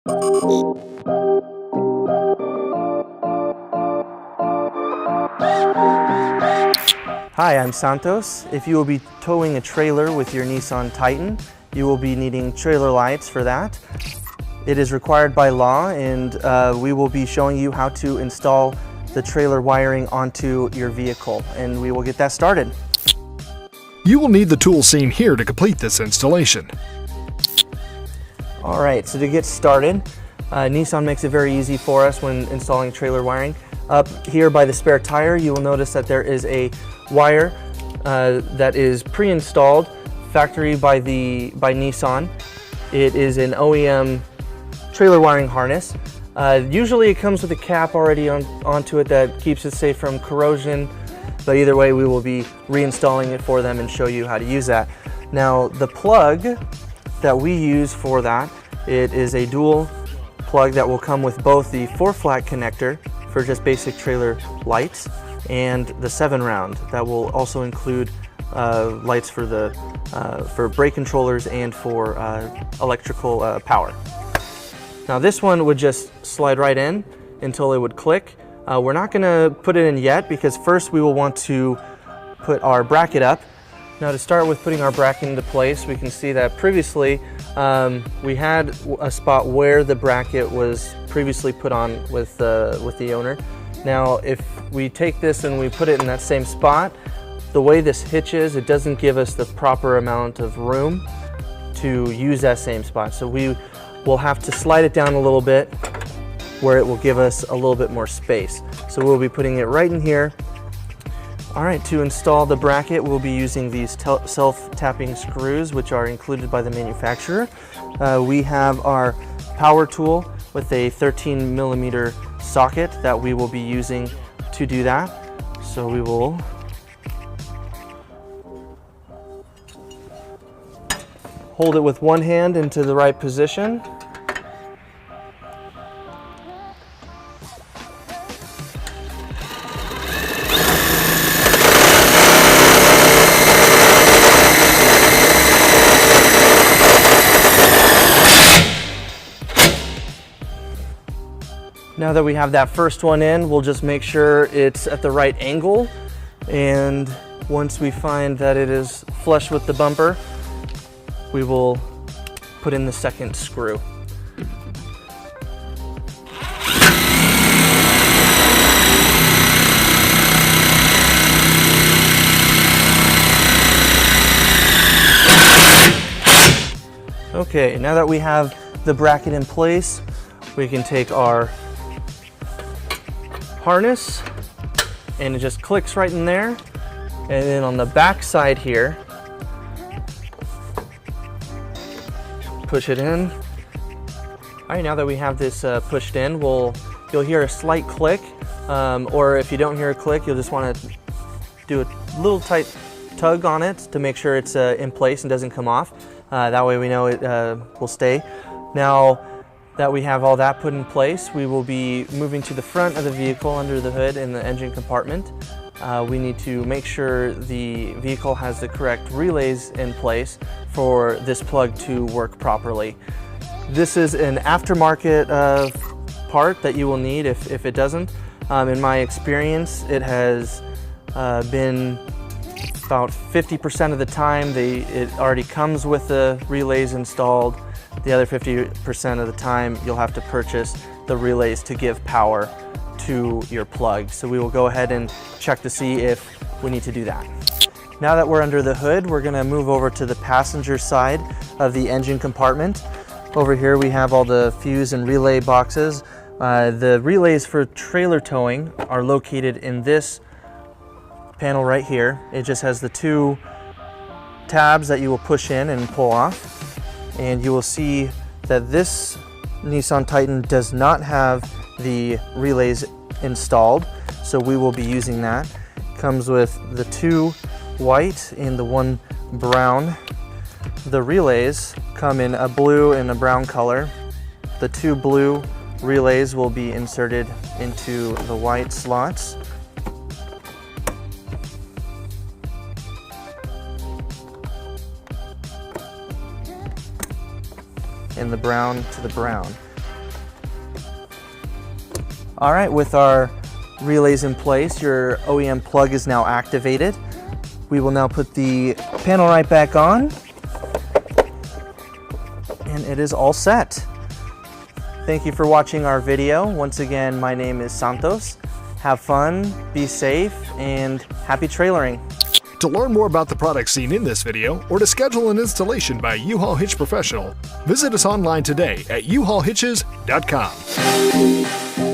Hi, I'm Santos. If you will be towing a trailer with your Nissan Titan, you will be needing trailer lights for that. It is required by law, and we will be showing you how to install the trailer wiring onto your vehicle, and we will get that started. You will need the tools seen here to complete this installation. All right, so to get started, Nissan makes it very easy for us when installing trailer wiring. Up here by the spare tire, you will notice that there is a wire that is pre-installed, factory by Nissan. It is an OEM trailer wiring harness. Usually it comes with a cap already onto it that keeps it safe from corrosion, but either way we will be reinstalling it for them and show you how to use that. Now the plug that we use for that, it is a dual plug that will come with both the 4-flat connector for just basic trailer lights and the 7-round that will also include lights for brake controllers and for electrical power. Now this one would just slide right in until it would click. We're not going to put it in yet because first we will want to put our bracket up. Now to start with putting our bracket into place, we can see that previously we had a spot where the bracket was previously put on with the owner. Now if we take this and we put it in that same spot, the way this hitches, it doesn't give us the proper amount of room to use that same spot. So we will have to slide it down a little bit where it will give us a little bit more space. So we'll be putting it right in here. All right, to install the bracket, we'll be using these self-tapping screws, which are included by the manufacturer. We have our power tool with a 13mm socket that we will be using to do that. So we will hold it with one hand into the right position. Now that we have that first one in, we'll just make sure it's at the right angle. And once we find that it is flush with the bumper, we will put in the second screw. Okay, now that we have the bracket in place, we can take our harness and it just clicks right in there. And then on the back side here, push it in. All right, now that we have this pushed in, you'll hear a slight click, or if you don't hear a click, you'll just want to do a little tight tug on it to make sure it's in place and doesn't come off. That way we know it will stay. Now that we have all that put in place, we will be moving to the front of the vehicle under the hood in the engine compartment. We need to make sure the vehicle has the correct relays in place for this plug to work properly. This is an aftermarket part that you will need if it doesn't. In my experience, it has been about 50% of the time it already comes with the relays installed. The other 50% of the time you'll have to purchase the relays to give power to your plug. So we will go ahead and check to see if we need to do that. Now that we're under the hood, we're going to move over to the passenger side of the engine compartment. Over here we have all the fuse and relay boxes. The relays for trailer towing are located in this panel right here. It just has the 2 tabs that you will push in and pull off. And you will see that this Nissan Titan does not have the relays installed, so we will be using that. It comes with the 2 white and the 1 brown. The relays come in a blue and a brown color. The 2 blue relays will be inserted into the white slots. And the brown to the brown. All right, with our relays in place, your OEM plug is now activated. We will now put the panel right back on, and it is all set. Thank you for watching our video. Once again, my name is Santos. Have fun, be safe, and happy trailering. To learn more about the products seen in this video, or to schedule an installation by U-Haul Hitch Professional, visit us online today at uhaulhitches.com.